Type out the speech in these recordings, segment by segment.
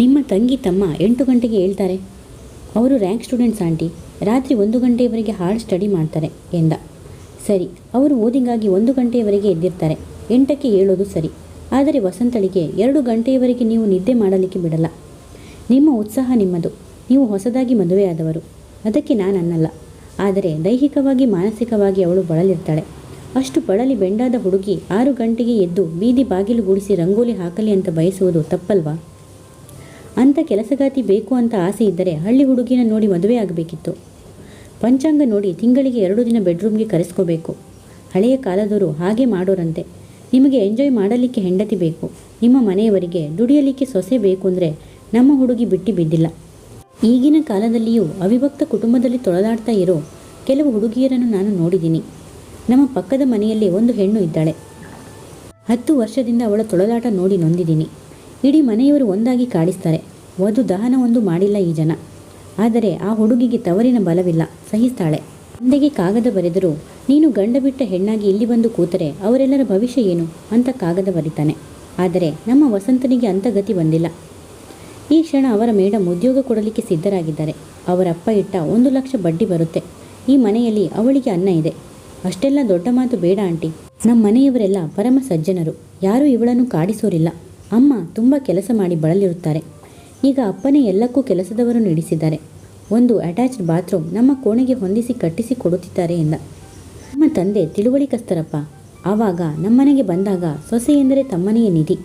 ನಿಮ್ಮ ತಂಗಿ ತಮ್ಮ 8 ಗಂಟೆಗೆ ಹೇಳ್ತಾರೆ. ಅವರು ರ್ಯಾಂಕ್ ಸ್ಟೂಡೆಂಟ್ಸ್ ಆಂಟಿ. ರಾತ್ರಿ 1 ಗಂಟೆಯವರೆಗೆ ಹಾರ್ಡ್ ಸ್ಟಡಿ ಮಾಡ್ತಾರೆ ಎಂದ. ಸರಿ, ಅವರು ಓದಿಗಾಗಿ 1 ಗಂಟೆಯವರೆಗೆ ಎದ್ದಿರ್ತಾರೆ. 8ಕ್ಕೆ ಹೇಳೋದು ಸರಿ. ಆದರೆ ವಸಂತಳಿಗೆ 2 ಗಂಟೆಯವರೆಗೆ ನೀವು ನಿದ್ದೆ ಮಾಡಲಿಕ್ಕೆ ಬಿಡಲ್ಲ. ನಿಮ್ಮ ಉತ್ಸಾಹ ನಿಮ್ಮದು. ನೀವು ಹೊಸದಾಗಿ ಮದುವೆಯಾದವರು, ಅದಕ್ಕೆ ನಾನು ಅನ್ನಲ್ಲ. ಆದರೆ ದೈಹಿಕವಾಗಿ ಮಾನಸಿಕವಾಗಿ ಅವಳು ಬಳಲಿರ್ತಾಳೆ. ಅಷ್ಟು ಬಳಲಿ ಬೆಂಡಾದ ಹುಡುಗಿ 6 ಗಂಟೆಗೆ ಎದ್ದು ಬೀದಿ ಬಾಗಿಲು ಗೂಡಿಸಿ ರಂಗೋಲಿ ಹಾಕಲಿ ಅಂತ ಬಯಸುವುದು ತಪ್ಪಲ್ವಾ? ಅಂಥ ಕೆಲಸಗಾತಿ ಬೇಕು ಅಂತ ಆಸೆ ಇದ್ದರೆ ಹಳ್ಳಿ ಹುಡುಗಿನ ನೋಡಿ ಮದುವೆ ಆಗಬೇಕಿತ್ತು. ಪಂಚಾಂಗ ನೋಡಿ ತಿಂಗಳಿಗೆ 2 ದಿನ ಬೆಡ್ರೂಮ್ಗೆ ಕರೆಸ್ಕೋಬೇಕು. ಹಳೆಯ ಕಾಲದವರು ಹಾಗೆ ಮಾಡೋರಂತೆ. ನಿಮಗೆ ಎಂಜಾಯ್ ಮಾಡಲಿಕ್ಕೆ ಹೆಂಡತಿ ಬೇಕು, ನಿಮ್ಮ ಮನೆಯವರಿಗೆ ದುಡಿಯಲಿಕ್ಕೆ ಸೊಸೆ ಬೇಕು ಅಂದರೆ ನಮ್ಮ ಹುಡುಗಿ ಬಿಟ್ಟು ಬಿದ್ದಿಲ್ಲ. ಈಗಿನ ಕಾಲದಲ್ಲಿಯೂ ಅವಿಭಕ್ತ ಕುಟುಂಬದಲ್ಲಿ ತೊಳಲಾಡ್ತಾ ಇರೋ ಕೆಲವು ಹುಡುಗಿಯರನ್ನು ನಾನು ನೋಡಿದ್ದೀನಿ. ನಮ್ಮ ಪಕ್ಕದ ಮನೆಯಲ್ಲಿ ಒಂದು ಹೆಣ್ಣು ಇದ್ದಾಳೆ. 10 ವರ್ಷದಿಂದ ಅವಳ ತೊಳಲಾಟ ನೋಡಿ ನೊಂದಿದ್ದೀನಿ. ಇಡೀ ಮನೆಯವರು ಒಂದಾಗಿ ಕಾಡಿಸ್ತಾರೆ. ವಧು ದಹನ ಒಂದು ಮಾಡಿಲ್ಲ ಈ ಜನ. ಆದರೆ ಆ ಹುಡುಗಿಗೆ ತವರಿನ ಬಲವಿಲ್ಲ, ಸಹಿಸ್ತಾಳೆ. ತಂದೆಗೆ ಕಾಗದ ಬರೆದರೂ ನೀನು ಗಂಡ ಬಿಟ್ಟ ಹೆಣ್ಣಾಗಿ ಇಲ್ಲಿ ಬಂದು ಕೂತರೆ ಅವರೆಲ್ಲರ ಭವಿಷ್ಯ ಏನು ಅಂತ ಕಾಗದ ಬರೀತಾನೆ. ಆದರೆ ನಮ್ಮ ವಸಂತನಿಗೆ ಅಂಥ ಗತಿ ಬಂದಿಲ್ಲ. ಈ ಕ್ಷಣ ಅವರ ಮೇಡಮ್ ಉದ್ಯೋಗ ಕೊಡಲಿಕ್ಕೆ ಸಿದ್ಧರಾಗಿದ್ದಾರೆ. ಅವರಪ್ಪ ಇಟ್ಟ 1 ಲಕ್ಷ ಬಡ್ಡಿ ಬರುತ್ತೆ. ಈ ಮನೆಯಲ್ಲಿ ಅವಳಿಗೆ ಅನ್ನ ಇದೆ. ಅಷ್ಟೆಲ್ಲ ದೊಡ್ಡ ಮಾತು ಬೇಡ ಆಂಟಿ. ನಮ್ಮ ಮನೆಯವರೆಲ್ಲ ಪರಮ ಸಜ್ಜನರು, ಯಾರೂ ಇವಳನ್ನು ಕಾಡಿಸೋರಿಲ್ಲ. ಅಮ್ಮ ತುಂಬ ಕೆಲಸ ಮಾಡಿ ಬಳಲಿರುತ್ತಾರೆ. ಈಗ ಅಪ್ಪನೇ ಎಲ್ಲಕ್ಕೂ ಕೆಲಸದವರು ನಡೆಸಿದ್ದಾರೆ. ಒಂದು ಅಟ್ಯಾಚ್ಡ್ ಬಾತ್ರೂಮ್ ನಮ್ಮ ಕೋಣೆಗೆ ಹೊಂದಿಸಿ ಕಟ್ಟಿಸಿ ಕೊಡುತ್ತಿದ್ದಾರೆ ಎಂದ. ನಮ್ಮ ತಂದೆ ತಿಳುವಳಿಕಸ್ತರಪ್ಪ. ಆವಾಗ ನಮ್ಮನೆಗೆ ಬಂದಾಗ ಸೊಸೆ ಎಂದರೆ ತಮ್ಮನೆಯ ನಿಧಿ,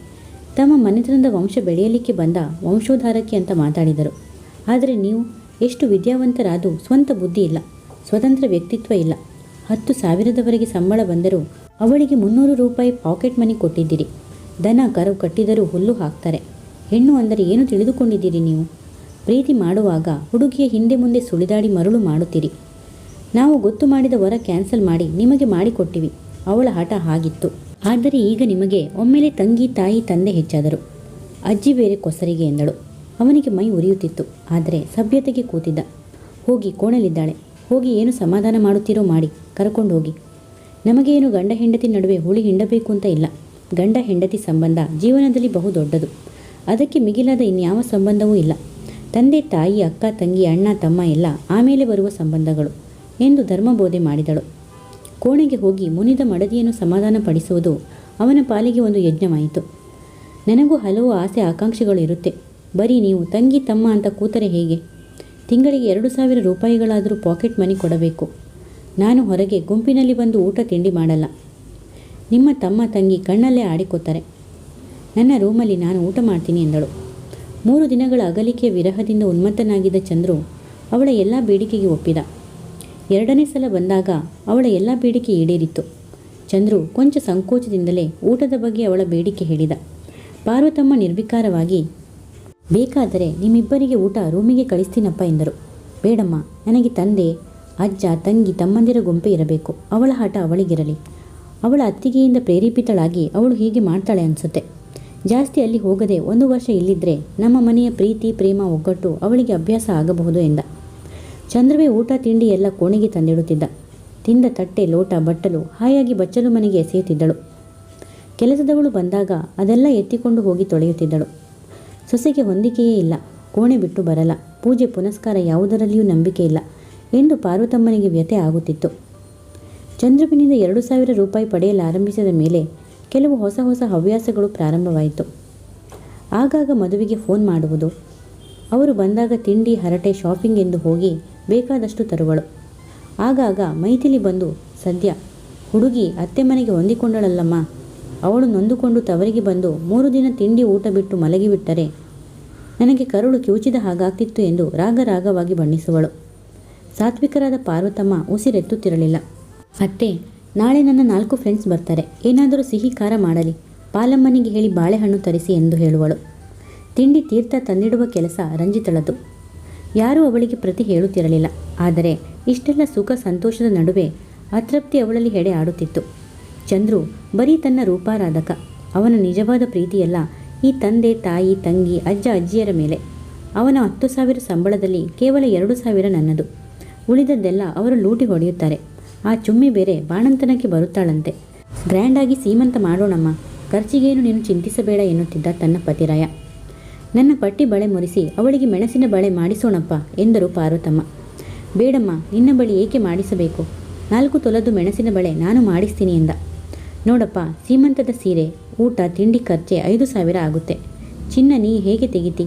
ತಮ್ಮ ಮನೆತನದ ವಂಶ ಬೆಳೆಯಲಿಕ್ಕೆ ಬಂದ ವಂಶೋದ್ಧಾರಕ್ಕೆ ಅಂತ ಮಾತಾಡಿದರು. ಆದರೆ ನೀವು ಎಷ್ಟು ವಿದ್ಯಾವಂತರಾದರೂ ಸ್ವಂತ ಬುದ್ಧಿ ಇಲ್ಲ, ಸ್ವತಂತ್ರ ವ್ಯಕ್ತಿತ್ವ ಇಲ್ಲ. 10,000ದವರೆಗೆ ಸಂಬಳ ಬಂದರೂ ಅವಳಿಗೆ 300 ರೂಪಾಯಿ ಪಾಕೆಟ್ ಮನಿ ಕೊಟ್ಟಿದ್ದೀರಿ. ದನ ಕರು ಕಟ್ಟಿದರೂ ಹುಲ್ಲು ಹಾಕ್ತಾರೆ. ಹೆಣ್ಣು ಅಂದರೆ ಏನು ತಿಳಿದುಕೊಂಡಿದ್ದೀರಿ ನೀವು? ಪ್ರೀತಿ ಮಾಡುವಾಗ ಹುಡುಗಿಯ ಹಿಂದೆ ಮುಂದೆ ಸುಳಿದಾಡಿ ಮರುಳು ಮಾಡುತ್ತೀರಿ. ನಾವು ಗೊತ್ತು ಮಾಡಿದ ವರ ಕ್ಯಾನ್ಸಲ್ ಮಾಡಿ ನಿಮಗೆ ಮಾಡಿಕೊಟ್ಟಿವಿ. ಅವಳ ಹಠ ಹಾಗಿತ್ತು. ಆದರೆ ಈಗ ನಿಮಗೆ ಒಮ್ಮೆಲೆ ತಂಗಿ ತಾಯಿ ತಂದೆ ಹೆಚ್ಚಾದರು. ಅಜ್ಜಿ ಬೇರೆ ಕೊಸರಿಗೆ ಎಂದಳು. ಅವನಿಗೆ ಮೈ ಉರಿಯುತ್ತಿತ್ತು. ಆದರೆ ಸಭ್ಯತೆಗೆ ಕೂತಿದ್ದ. ಹೋಗಿ ಕೋಣಲಿದ್ದಾಳೆ, ಹೋಗಿ ಏನು ಸಮಾಧಾನ ಮಾಡುತ್ತೀರೋ ಮಾಡಿ, ಕರ್ಕೊಂಡು ಹೋಗಿ. ನಮಗೇನು ಗಂಡ ಹೆಂಡತಿ ನಡುವೆ ಹುಳಿ ಹಿಂಡಬೇಕು ಅಂತ ಇಲ್ಲ. ಗಂಡ ಹೆಂಡತಿ ಸಂಬಂಧ ಜೀವನದಲ್ಲಿ ಬಹು ದೊಡ್ಡದು. ಅದಕ್ಕೆ ಮಿಗಿಲಾದ ಇನ್ಯಾವ ಸಂಬಂಧವೂ ಇಲ್ಲ. ತಂದೆ ತಾಯಿ ಅಕ್ಕ ತಂಗಿ ಅಣ್ಣ ತಮ್ಮ ಎಲ್ಲ ಆಮೇಲೆ ಬರುವ ಸಂಬಂಧಗಳು ಎಂದು ಧರ್ಮಬೋಧೆ ಮಾಡಿದಳು. ಕೋಣೆಗೆ ಹೋಗಿ ಮುನಿದ ಮಡದಿಯನ್ನು ಸಮಾಧಾನ ಪಡಿಸುವುದು ಅವನ ಪಾಲಿಗೆ ಒಂದು ಯಜ್ಞವಾಯಿತು. ನನಗೂ ಹಲವು ಆಸೆ ಆಕಾಂಕ್ಷೆಗಳು ಇರುತ್ತೆ. ಬರೀ ನೀವು ತಂಗಿ ತಮ್ಮ ಅಂತ ಕೂತರೆ ಹೇಗೆ? ತಿಂಗಳಿಗೆ 2,000 ರೂಪಾಯಿಗಳಾದರೂ ಪಾಕೆಟ್ ಮನಿ ಕೊಡಬೇಕು. ನಾನು ಹೊರಗೆ ಗುಂಪಿನಲ್ಲಿ ಬಂದು ಊಟ ತಿಂಡಿ ಮಾಡಲ್ಲ. ನಿಮ್ಮ ತಮ್ಮ ತಂಗಿ ಕಣ್ಣಲ್ಲೇ ಆಡಿಕೋತಾರೆ. ನನ್ನ ರೂಮಲ್ಲಿ ನಾನು ಊಟ ಮಾಡ್ತೀನಿ ಎಂದಳು. 3 ದಿನಗಳ ಅಗಲಿಕೆಯ ವಿರಹದಿಂದ ಉನ್ಮತ್ತನಾಗಿದ್ದ ಚಂದ್ರು ಅವಳ ಎಲ್ಲ ಬೇಡಿಕೆಗೆ ಒಪ್ಪಿದ. 2ನೇ ಸಲ ಬಂದಾಗ ಅವಳ ಎಲ್ಲ ಬೇಡಿಕೆ ಈಡೇರಿತ್ತು. ಚಂದ್ರು ಕೊಂಚ ಸಂಕೋಚದಿಂದಲೇ ಊಟದ ಬಗ್ಗೆ ಅವಳ ಬೇಡಿಕೆ ಹೇಳಿದ. ಪಾರ್ವತಮ್ಮ ನಿರ್ವಿಕಾರವಾಗಿ, ಬೇಕಾದರೆ ನಿಮ್ಮಿಬ್ಬರಿಗೆ ಊಟ ರೂಮಿಗೆ ಕಳಿಸ್ತೀನಪ್ಪ ಎಂದರು. ಬೇಡಮ್ಮ, ನನಗೆ ತಂದೆ ಅಜ್ಜ ತಂಗಿ ತಮ್ಮಂದಿರ ಗುಂಪೆ ಇರಬೇಕು. ಅವಳ ಹಠ ಅವಳಿಗಿರಲಿ. ಅವಳ ಅತ್ತಿಗೆಯಿಂದ ಪ್ರೇರೇಪಿತಳಾಗಿ ಅವಳು ಹೀಗೆ ಮಾಡ್ತಾಳೆ ಅನಿಸುತ್ತೆ. ಜಾಸ್ತಿ ಅಲ್ಲಿ ಹೋಗದೆ 1 ವರ್ಷ ಇಲ್ಲಿದ್ದರೆ ನಮ್ಮ ಮನೆಯ ಪ್ರೀತಿ ಪ್ರೇಮ ಒಗ್ಗಟ್ಟು ಅವಳಿಗೆ ಅಭ್ಯಾಸ ಆಗಬಹುದು ಎಂದ. ಚಂದ್ರವೇ ಊಟ ತಿಂಡಿ ಎಲ್ಲ ಕೋಣೆಗೆ ತಂದಿಡುತ್ತಿದ್ದ. ತಿಂದ ತಟ್ಟೆ ಲೋಟ ಬಟ್ಟಲು ಹಾಯಾಗಿ ಬಚ್ಚಲು ಮನೆಗೆ ಎಸೆಯುತ್ತಿದ್ದಳು. ಕೆಲಸದವಳು ಬಂದಾಗ ಅದೆಲ್ಲ ಎತ್ತಿಕೊಂಡು ಹೋಗಿ ತೊಳೆಯುತ್ತಿದ್ದಳು. ಸೊಸೆಗೆ ಹೊಂದಿಕೆಯೇ ಇಲ್ಲ, ಕೋಣೆ ಬಿಟ್ಟು ಬರಲ್ಲ, ಪೂಜೆ ಪುನಸ್ಕಾರ ಯಾವುದರಲ್ಲಿಯೂ ನಂಬಿಕೆ ಇಲ್ಲ ಎಂದು ಪಾರ್ವತಮ್ಮನಿಗೆ ವ್ಯಥೆ ಆಗುತ್ತಿತ್ತು. ಚಂದ್ರವಿನಿಂದ 2,000 ರೂಪಾಯಿ ಪಡೆಯಲಾರಂಭಿಸಿದ ಮೇಲೆ ಕೆಲವು ಹೊಸ ಹೊಸ ಹವ್ಯಾಸಗಳು ಪ್ರಾರಂಭವಾಯಿತು. ಆಗಾಗ ಮದುವೆಗೆ ಫೋನ್ ಮಾಡುವುದು, ಅವರು ಬಂದಾಗ ತಿಂಡಿ ಹರಟೆ ಶಾಪಿಂಗ್ ಎಂದು ಹೋಗಿ ಬೇಕಾದಷ್ಟು ತರುವಳು. ಆಗಾಗ ಮೈಥಿಲಿ ಬಂದು, ಸದ್ಯ ಹುಡುಗಿ ಅತ್ತೆ ಮನೆಗೆ ಹೊಂದಿಕೊಂಡಳಲ್ಲಮ್ಮ, ಅವಳು ನೊಂದುಕೊಂಡು ತವರಿಗೆ ಬಂದು 3 ದಿನ ತಿಂಡಿ ಊಟ ಬಿಟ್ಟು ಮಲಗಿಬಿಟ್ಟರೆ ನನಗೆ ಕರುಳು ಕಿವುಚಿದ ಹಾಗಾಗ್ತಿತ್ತು ಎಂದು ರಾಗರಾಗವಾಗಿ ಬಣ್ಣಿಸುವಳು. ಸಾತ್ವಿಕರಾದ ಪಾರ್ವತಮ್ಮ ಉಸಿರೆತ್ತುತ್ತಿರಲಿಲ್ಲ. ಅತ್ತೆ, ನಾಳೆ ನನ್ನ 4 ಫ್ರೆಂಡ್ಸ್ ಬರ್ತಾರೆ, ಏನಾದರೂ ಸಿಹಿ ಖಾರ ಮಾಡಲಿ, ಪಾಲಮ್ಮನಿಗೆ ಹೇಳಿ ಬಾಳೆಹಣ್ಣು ತರಿಸಿ ಎಂದು ಹೇಳುವಳು. ತಿಂಡಿ ತೀರ್ಥ ತಂದಿಡುವ ಕೆಲಸ ರಂಜಿತಳದು. ಯಾರೂ ಅವಳಿಗೆ ಪ್ರತಿ ಹೇಳುತ್ತಿರಲಿಲ್ಲ. ಆದರೆ ಇಷ್ಟೆಲ್ಲ ಸುಖ ಸಂತೋಷದ ನಡುವೆ ಅತೃಪ್ತಿ ಅವಳಲ್ಲಿ ಹೆಡೆ ಆಡುತ್ತಿತ್ತು. ಚಂದ್ರು ಬರೀ ತನ್ನ ರೂಪಾರಾಧಕ. ಅವನ ನಿಜವಾದ ಪ್ರೀತಿಯೆಲ್ಲ ಈ ತಂದೆ ತಾಯಿ ತಂಗಿ ಅಜ್ಜ ಅಜ್ಜಿಯರ ಮೇಲೆ. ಅವನ 10,000 ಸಂಬಳದಲ್ಲಿ ಕೇವಲ 2,000 ನನ್ನದು. ಉಳಿದದ್ದೆಲ್ಲ ಅವರು ಲೂಟಿ ಹೊಡೆಯುತ್ತಾರೆ. ಆ ಚುಮ್ಮಿ ಬೇರೆ ಬಾಣಂತನಕ್ಕೆ ಬರುತ್ತಾಳಂತೆ. ಗ್ರ್ಯಾಂಡಾಗಿ ಸೀಮಂತ ಮಾಡೋಣಮ್ಮ, ಖರ್ಚಿಗೇನು ನೀನು ಚಿಂತಿಸಬೇಡ ಎನ್ನುತ್ತಿದ್ದ ತನ್ನ ಪತಿರಾಯ. ನನ್ನ ಪಟ್ಟಿ ಬಳೆ ಮುರಿಸಿ ಅವಳಿಗೆ ಮೆಣಸಿನ ಬಳೆ ಮಾಡಿಸೋಣಪ್ಪ ಎಂದರು ಪಾರ್ವತಮ್ಮ. ಬೇಡಮ್ಮ, ನಿನ್ನ ಬಳಿ ಏಕೆ ಮಾಡಿಸಬೇಕು? 4 ತೊಲದ್ದು ಮೆಣಸಿನ ಬಳೆ ನಾನು ಮಾಡಿಸ್ತೀನಿ ಎಂದ. ನೋಡಪ್ಪ, ಸೀಮಂತದ ಸೀರೆ, ಊಟ ತಿಂಡಿ ಖರ್ಚೆ 5,000 ಆಗುತ್ತೆ. ಚಿನ್ನ ನೀ ಹೇಗೆ ತೆಗಿತಿ?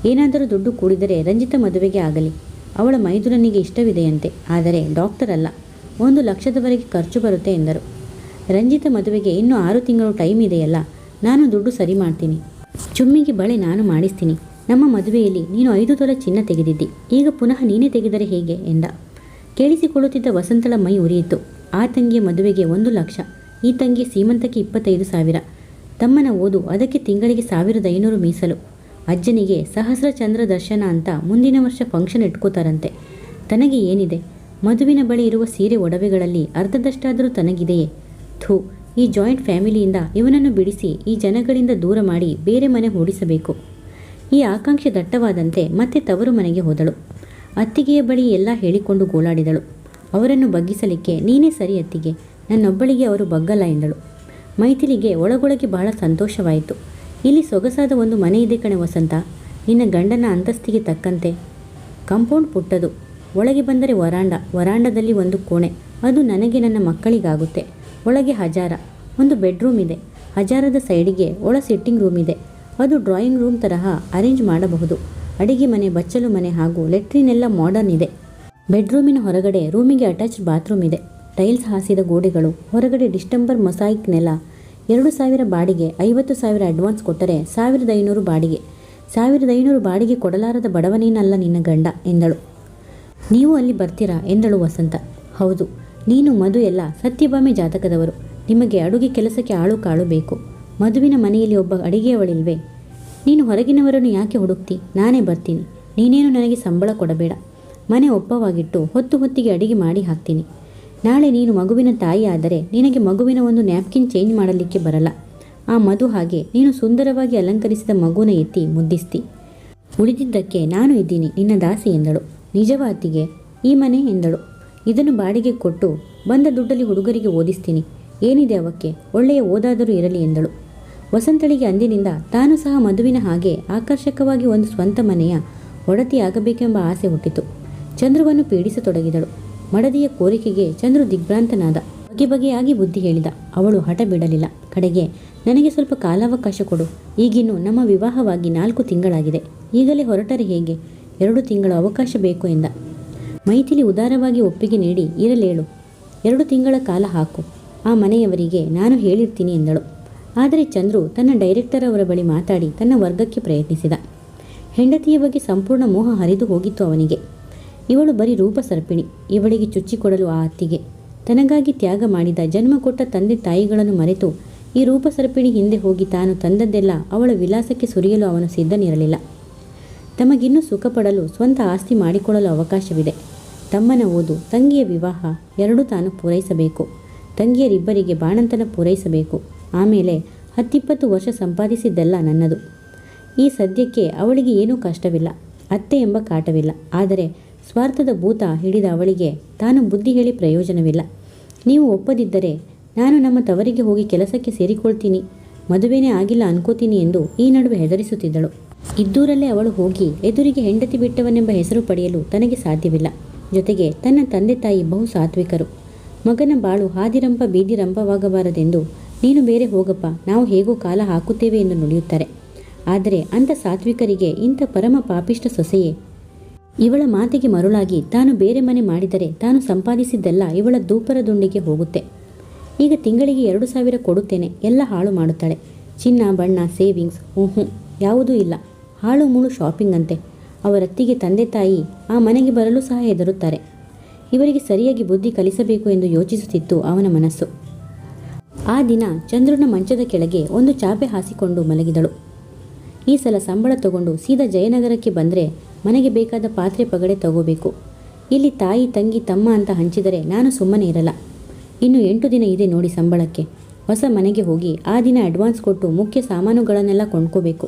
ಏನಾದರೂ ದುಡ್ಡು ಕೂಡಿದರೆ ರಂಜಿತ ಮದುವೆಗೆ ಆಗಲಿ. ಅವಳ ಮೈದುನನಿಗೆ ಇಷ್ಟವಿದೆಯಂತೆ, ಆದರೆ ಡಾಕ್ಟರ್ ಅಲ್ಲ. 1 ಲಕ್ಷದವರೆಗೆ ಖರ್ಚು ಬರುತ್ತೆ ಎಂದರು. ರಂಜಿತ ಮದುವೆಗೆ ಇನ್ನೂ 6 ತಿಂಗಳು ಟೈಮ್ ಇದೆಯಲ್ಲ, ನಾನು ದುಡ್ಡು ಸರಿ ಮಾಡ್ತೀನಿ. ಚುಮ್ಮಿಗೆ ಬಳೆ ನಾನು ಮಾಡಿಸ್ತೀನಿ. ನಮ್ಮ ಮದುವೆಯಲ್ಲಿ ನೀನು 5 ತೊಲೆ ಚಿನ್ನ ತೆಗೆದಿದ್ದಿ, ಈಗ ಪುನಃ ನೀನೇ ತೆಗೆದರೆ ಹೇಗೆ ಎಂದ. ಕೇಳಿಸಿಕೊಳ್ಳುತ್ತಿದ್ದ ವಸಂತಳ ಮೈ ಉರಿಯಿತು. ಆ ತಂಗಿಯ ಮದುವೆಗೆ 1 ಲಕ್ಷ, ಈ ತಂಗಿಯ ಸೀಮಂತಕ್ಕೆ 25,000, ತಮ್ಮನ ಓದು ಅದಕ್ಕೆ ತಿಂಗಳಿಗೆ 1,500 ಮೀಸಲು. ಅಜ್ಜನಿಗೆ ಸಹಸ್ರ ಚಂದ್ರ ದರ್ಶನ ಅಂತ ಮುಂದಿನ ವರ್ಷ ಫಂಕ್ಷನ್ ಇಟ್ಕೋತಾರಂತೆ. ತನಗೆ ಏನಿದೆ? ಮದುವಿನ ಬಳಿ ಇರುವ ಸೀರೆ ಒಡವೆಗಳಲ್ಲಿ ಅರ್ಧದಷ್ಟಾದರೂ ತನಗಿದೆಯೇ? ಥೂ, ಈ ಜಾಯಿಂಟ್ ಫ್ಯಾಮಿಲಿಯಿಂದ ಇವನನ್ನು ಬಿಡಿಸಿ ಈ ಜನಗಳಿಂದ ದೂರ ಮಾಡಿ ಬೇರೆ ಮನೆ ಹೂಡಿಸಬೇಕು. ಈ ಆಕಾಂಕ್ಷೆ ದಟ್ಟವಾದಂತೆ ಮತ್ತೆ ತವರು ಮನೆಗೆ ಹೋದಳು. ಅತ್ತಿಗೆಯ ಬಳಿ ಎಲ್ಲ ಹೇಳಿಕೊಂಡು ಗೋಳಾಡಿದಳು. ಅವರನ್ನು ಬಗ್ಗಿಸಲಿಕ್ಕೆ ನೀನೇ ಸರಿ ಅತ್ತಿಗೆ, ನನ್ನೊಬ್ಬಳಿಗೆ ಅವರು ಬಗ್ಗಲ್ಲ ಎಂದಳು. ಮೈಥಿಲಿಗೆ ಒಳಗೊಳಗೆ ಬಹಳ ಸಂತೋಷವಾಯಿತು. ಇಲ್ಲಿ ಸೊಗಸಾದ ಒಂದು ಮನೆ ಇದೆ ಕಣೆ ವಸಂತ, ನಿನ್ನ ಗಂಡನ ಅಂತಸ್ತಿಗೆ ತಕ್ಕಂತೆ. ಕಾಂಪೌಂಡ್ ಪುಟ್ಟದು, ಒಳಗೆ ಬಂದರೆ ವರಾಂಡದಲ್ಲಿ ಒಂದು ಕೋಣೆ, ಅದು ನನಗೆ ನನ್ನ ಮಕ್ಕಳಿಗಾಗುತ್ತೆ. ಒಳಗೆ ಹಜಾರ, ಒಂದು ಬೆಡ್ರೂಮ್ ಇದೆ. ಹಜಾರದ ಸೈಡಿಗೆ ಒಳ ಸಿಟ್ಟಿಂಗ್ ರೂಮ್ ಇದೆ, ಅದು ಡ್ರಾಯಿಂಗ್ ರೂಮ್ ತರಹ ಅರೇಂಜ್ ಮಾಡಬಹುದು. ಅಡಿಗೆ ಮನೆ, ಬಚ್ಚಲು ಮನೆ ಹಾಗೂ ಲೆಟ್ರಿನ್ ಎಲ್ಲ ಮಾಡರ್ನ್ ಇದೆ. ಬೆಡ್ರೂಮಿನ ಹೊರಗಡೆ ರೂಮಿಗೆ ಅಟ್ಯಾಚ್ಡ್ ಬಾತ್ರೂಮ್ ಇದೆ. ಟೈಲ್ಸ್ ಹಾಸಿದ ಗೋಡೆಗಳು, ಹೊರಗಡೆ ಡಿಸ್ಟಂಬರ್ ಮೊಸಾಯಿಕ್ ನೆಲ. 2,000 ಬಾಡಿಗೆ, 50,000 ಅಡ್ವಾನ್ಸ್ ಕೊಟ್ಟರೆ 1,500 ಬಾಡಿಗೆ. 1,500 ಬಾಡಿಗೆ ಕೊಡಲಾರದ ಬಡವನೇನಲ್ಲ ನಿನ್ನ ಗಂಡ ಎಂದಳು. ನೀವು ಅಲ್ಲಿ ಬರ್ತೀರಾ ಎಂದಳು ವಸಂತ. ಹೌದು, ನೀನು ಮಧು ಎಲ್ಲ ಸತ್ಯಭಾಮೆ ಜಾತಕದವರು. ನಿಮಗೆ ಅಡುಗೆ ಕೆಲಸಕ್ಕೆ ಆಳು ಕಾಳು ಬೇಕು. ಮಧುವಿನ ಮನೆಯಲ್ಲಿ ಒಬ್ಬ ಅಡಿಗೆಯವಳಿಲ್ವೇ? ನೀನು ಹೊರಗಿನವರನ್ನು ಯಾಕೆ ಹುಡುಕ್ತಿ? ನಾನೇ ಬರ್ತೀನಿ. ನೀನೇನು ನನಗೆ ಸಂಬಳ ಕೊಡಬೇಡ. ಮನೆ ಒಪ್ಪವಾಗಿಟ್ಟು ಹೊತ್ತಿಗೆ ಅಡಿಗೆ ಮಾಡಿ ಹಾಕ್ತೀನಿ. ನಾಳೆ ನೀನು ಮಗುವಿನ ತಾಯಿ ಆದರೆ ನಿನಗೆ ಮಗುವಿನ ಒಂದು ನ್ಯಾಪ್ಕಿನ್ ಚೇಂಜ್ ಮಾಡಲಿಕ್ಕೆ ಬರಲ್ಲ. ಆ ಮಧು ಹಾಗೆ ನೀನು ಸುಂದರವಾಗಿ ಅಲಂಕರಿಸಿದ ಮಗುನ ಎತ್ತಿ ಮುದ್ದಿಸ್ತಿ. ಉಳಿದಿದ್ದಕ್ಕೆ ನಾನು ಇದ್ದೀನಿ ನಿನ್ನ ದಾಸಿ ಎಂದಳು. ನಿಜವಾ ಅತ್ತಿಗೆ? ಈ ಮನೆ ಎಂದಳು. ಇದನ್ನು ಬಾಡಿಗೆ ಕೊಟ್ಟು ಬಂದ ದುಡ್ಡಲ್ಲಿ ಹುಡುಗರಿಗೆ ಓದಿಸ್ತೀನಿ. ಏನಿದೆ ಅವಕ್ಕೆ? ಒಳ್ಳೆಯ ಓದಾದರೂ ಇರಲಿ ಎಂದಳು. ವಸಂತಳಿಗೆ ಅಂದಿನಿಂದ ತಾನು ಸಹ ಮಧುವಿನ ಹಾಗೆ ಆಕರ್ಷಕವಾಗಿ ಒಂದು ಸ್ವಂತ ಮನೆಯ ಒಡತಿಯಾಗಬೇಕೆಂಬ ಆಸೆ ಹುಟ್ಟಿತು. ಚಂದ್ರುವನ್ನು ಪೀಡಿಸತೊಡಗಿದಳು. ಮಡದಿಯ ಕೋರಿಕೆಗೆ ಚಂದ್ರು ದಿಗ್ಭ್ರಾಂತನಾದ. ಬಗೆಯಾಗಿ ಬುದ್ಧಿ ಹೇಳಿದ. ಅವಳು ಹಠ ಬಿಡಲಿಲ್ಲ. ಕಡೆಗೆ, ನನಗೆ ಸ್ವಲ್ಪ ಕಾಲಾವಕಾಶ ಕೊಡು. ಈಗಿನ್ನು ನಮ್ಮ ವಿವಾಹವಾಗಿ 4 ತಿಂಗಳಾಗಿದೆ. ಈಗಲೇ ಹೊರಟರೆ ಹೇಗೆ? 2 ತಿಂಗಳ ಅವಕಾಶ ಬೇಕು ಎಂದ. ಮೈಥಿಲಿ ಉದಾರವಾಗಿ ಒಪ್ಪಿಗೆ ನೀಡಿ, ಇರಲೇಳು, 2 ತಿಂಗಳ ಕಾಲ ಹಾಕು. ಆ ಮನೆಯವರಿಗೆ ನಾನು ಹೇಳಿರ್ತೀನಿ ಎಂದಳು. ಆದರೆ ಚಂದ್ರು ತನ್ನ ಡೈರೆಕ್ಟರ್ ಅವರ ಬಳಿ ಮಾತಾಡಿ ತನ್ನ ವರ್ಗಕ್ಕೆ ಪ್ರಯತ್ನಿಸಿದ. ಹೆಂಡತಿಯ ಬಗ್ಗೆ ಸಂಪೂರ್ಣ ಮೋಹ ಹರಿದು ಹೋಗಿತ್ತು ಅವನಿಗೆ. ಇವಳು ಬರೀ ರೂಪಸರ್ಪಿಣಿ. ಇವಳಿಗೆ ಚುಚ್ಚಿಕೊಡಲು ಆ ಅತ್ತಿಗೆ. ತನಗಾಗಿ ತ್ಯಾಗ ಮಾಡಿದ ಜನ್ಮ ಕೊಟ್ಟ ತಂದೆ ತಾಯಿಗಳನ್ನು ಮರೆತು ಈ ರೂಪಸರ್ಪಿಣಿ ಹಿಂದೆ ಹೋಗಿ ತಾನು ತಂದದ್ದೆಲ್ಲ ಅವಳ ವಿಲಾಸಕ್ಕೆ ಸುರಿಯಲು ಅವನು ಸಿದ್ಧನಿರಲಿಲ್ಲ. ತಮಗಿನ್ನೂ ಸುಖಪಡಲು ಸ್ವಂತ ಆಸ್ತಿ ಮಾಡಿಕೊಳ್ಳಲು ಅವಕಾಶವಿದೆ. ತಮ್ಮನ ಓದು, ತಂಗಿಯ ವಿವಾಹ ಎರಡೂ ತಾನು ಪೂರೈಸಬೇಕು. ತಂಗಿಯರಿಬ್ಬರಿಗೆ ಬಾಣಂತನ ಪೂರೈಸಬೇಕು. ಆಮೇಲೆ 10-20 ವರ್ಷ ಸಂಪಾದಿಸಿದ್ದೆಲ್ಲ ನನ್ನದು. ಈ ಸದ್ಯಕ್ಕೆ ಅವಳಿಗೆ ಏನೂ ಕಷ್ಟವಿಲ್ಲ, ಅತ್ತೆ ಎಂಬ ಕಾಟವಿಲ್ಲ. ಆದರೆ ಸ್ವಾರ್ಥದ ಭೂತ ಹಿಡಿದ ಅವಳಿಗೆ ತಾನು ಬುದ್ಧಿ ಹೇಳಿ ಪ್ರಯೋಜನವಿಲ್ಲ. ನೀವು ಒಪ್ಪದಿದ್ದರೆ ನಾನು ನಮ್ಮ ತವರಿಗೆ ಹೋಗಿ ಕೆಲಸಕ್ಕೆ ಸೇರಿಕೊಳ್ತೀನಿ, ಮದುವೆನೇ ಆಗಿಲ್ಲ ಅನ್ಕೋತೀನಿ ಎಂದು ಈ ನಡುವೆ ಹೆದರಿಸುತ್ತಿದ್ದಳು. ಇದ್ದೂರಲ್ಲೇ ಅವಳು ಹೋಗಿ ಎದುರಿಗೆ ಹೆಂಡತಿ ಬಿಟ್ಟವನೆಂಬ ಹೆಸರು ಪಡೆಯಲು ತನಗೆ ಸಾಧ್ಯವಿಲ್ಲ. ಜೊತೆಗೆ ತನ್ನ ತಂದೆ ತಾಯಿ ಬಹು ಸಾತ್ವಿಕರು. ಮಗನ ಬಾಳು ಹಾದಿರಂಪ ಬೀದಿರಂಪವಾಗಬಾರದೆಂದು ನೀನು ಬೇರೆ ಹೋಗಪ್ಪ, ನಾವು ಹೇಗೋ ಕಾಲ ಹಾಕುತ್ತೇವೆ ಎಂದು ನುಡಿಯುತ್ತಾರೆ. ಆದರೆ ಅಂಥ ಸಾತ್ವಿಕರಿಗೆ ಇಂಥ ಪರಮ ಪಾಪಿಷ್ಟ ಸೊಸೆಯೇ? ಇವಳ ಮಾತಿಗೆ ಮರುಳಾಗಿ ತಾನು ಬೇರೆ ಮನೆ ಮಾಡಿದರೆ ತಾನು ಸಂಪಾದಿಸಿದ್ದೆಲ್ಲ ಇವಳ ದೂಪರ ದುಂಡಿಗೆ ಹೋಗುತ್ತೆ. ಈಗ ತಿಂಗಳಿಗೆ 2,000 ಕೊಡುತ್ತೇನೆ, ಎಲ್ಲ ಹಾಳು ಮಾಡುತ್ತಾಳೆ. ಚಿನ್ನ ಬಣ್ಣ ಸೇವಿಂಗ್ಸ್ ಯಾವುದೂ ಇಲ್ಲ. ಹಾಳು ಮೂಳು ಶಾಪಿಂಗ್ ಅಂತೆ. ಅವರತ್ತಿಗೆ ತಂದೆ ತಾಯಿ ಆ ಮನೆಗೆ ಬರಲು ಸಹ ಹೆದರುತ್ತಾರೆ. ಇವರಿಗೆ ಸರಿಯಾಗಿ ಬುದ್ಧಿ ಕಲಿಸಬೇಕು ಎಂದು ಯೋಚಿಸುತ್ತಿತ್ತು ಅವನ ಮನಸ್ಸು. ಆ ದಿನ ಚಂದ್ರನ ಮಂಚದ ಕೆಳಗೆ ಒಂದು ಚಾಪೆ ಹಾಸಿಕೊಂಡು ಮಲಗಿದಳು. ಈ ಸಲ ಸಂಬಳ ತಗೊಂಡು ಸೀದಾ ಜಯನಗರಕ್ಕೆ ಬಂದರೆ ಮನೆಗೆ ಬೇಕಾದ ಪಾತ್ರೆ ಪಗಡೆ ತಗೋಬೇಕು. ಇಲ್ಲಿ ತಾಯಿ ತಂಗಿ ತಮ್ಮ ಅಂತ ಹಂಚಿದರೆ ನಾನು ಸುಮ್ಮನೆ ಇರಲ್ಲ. ಇನ್ನು 8 ದಿನ ಇದೆ ನೋಡಿ ಸಂಬಳಕ್ಕೆ. ಹೊಸ ಮನೆಗೆ ಹೋಗಿ ಆ ದಿನ ಅಡ್ವಾನ್ಸ್ ಕೊಟ್ಟು ಮುಖ್ಯ ಸಾಮಾನುಗಳನ್ನೆಲ್ಲ ಕೊಂಡ್ಕೋಬೇಕು.